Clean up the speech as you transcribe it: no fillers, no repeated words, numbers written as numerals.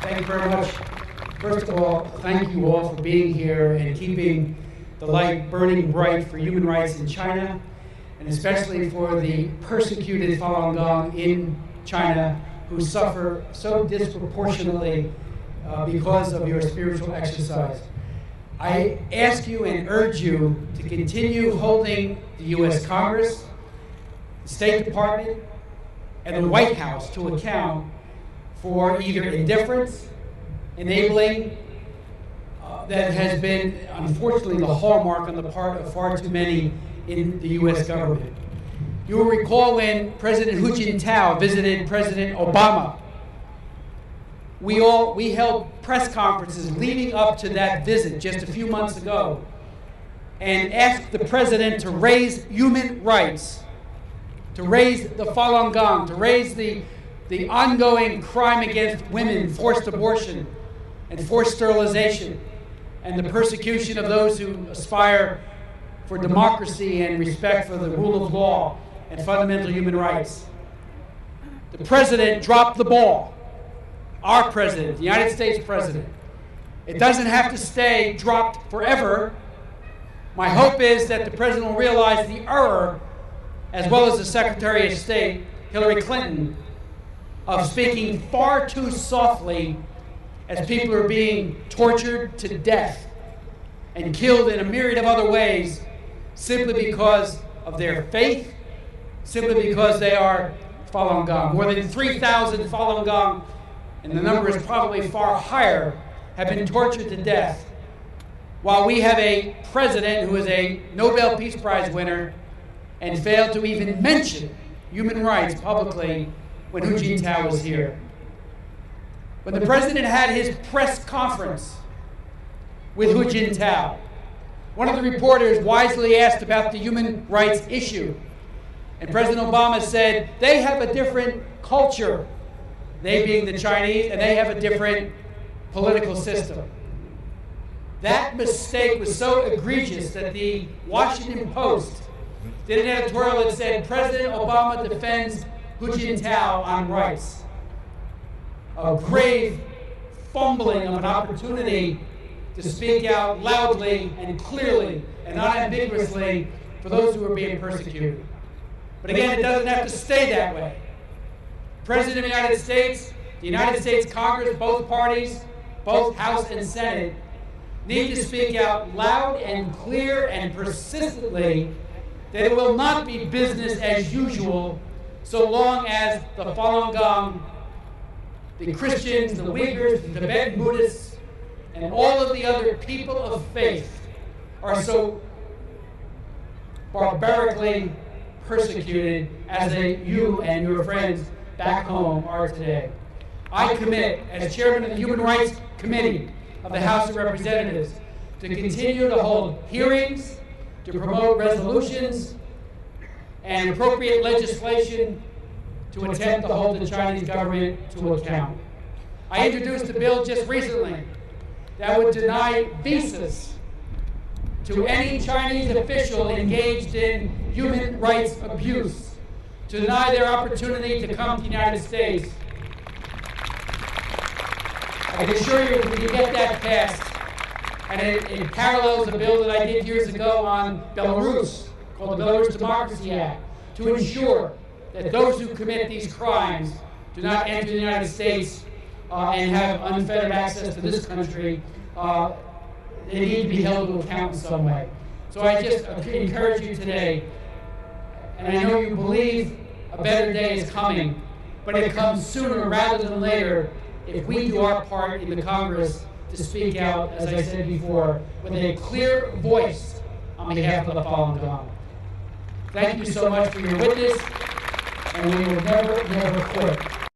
Thank you very much. First of all, thank you all for being here and keeping the light burning bright for human rights in China, and especially for the persecuted Falun Gong in China who suffer so disproportionately because of your spiritual exercise. I ask you and urge you to continue holding the U.S. Congress, the State Department, and the White House to account for either indifference, enabling, that has been, unfortunately, the hallmark on the part of far too many in the U.S. government. You will recall when President Hu Jintao visited President Obama. We held press conferences leading up to that visit just a few months ago and asked the president to raise human rights, to raise the Falun Gong, to raise the ongoing crime against women, forced abortion, and forced sterilization, and the persecution of those who aspire for democracy and respect for the rule of law and fundamental human rights. The president dropped the ball. Our president, the United States president. It doesn't have to stay dropped forever. My hope is that the president will realize the error, as well as the Secretary of State, Hillary Clinton, of speaking far too softly as people are being tortured to death and killed in a myriad of other ways simply because of their faith, simply because they are Falun Gong. More than 3,000 Falun Gong, and the number is probably far higher, have been tortured to death, while we have a president who is a Nobel Peace Prize winner and failed to even mention human rights publicly when Hu Jintao was here. When the president had his press conference with Hu Jintao, one of the reporters wisely asked about the human rights issue, and President Obama said, they have a different culture, they being the Chinese, and they have a different political system. That mistake was so egregious that the Washington Post did an editorial that said, President Obama defends Hu Jintao on rights. A grave fumbling of an opportunity to speak out loudly and clearly and unambiguously for those who are being persecuted. But again, it doesn't have to stay that way. The President of the United States Congress, both parties, both House and Senate, need to speak out loud and clear and persistently that it will not be business as usual so long as the Falun Gong, the Christians, the Uyghurs, the Tibetan Buddhists, and all of the other people of faith are so barbarically persecuted as you and your friends back home are today. I commit, as chairman of the Human Rights Committee of the House of Representatives, to continue to hold hearings, to promote resolutions, and appropriate legislation to attempt to hold the Chinese government to account. I introduced a bill just recently that would deny visas to any Chinese official engaged in human rights abuse, to deny their opportunity to come to the United States. I can assure you, if we can get that passed, and it parallels a bill that I did years ago on Belarus, called the Belarus Democracy Act, to ensure that those who commit these crimes do not enter the United States and have unfettered access to this country. They need to be held to account in some way. So I just encourage you today, and I know you believe a better day is coming, but it comes sooner rather than later if we do our part in the Congress to speak out, as I said before, with a clear voice on behalf of the Falun Gong. Thank you so much for your witness, and we will never, never quit.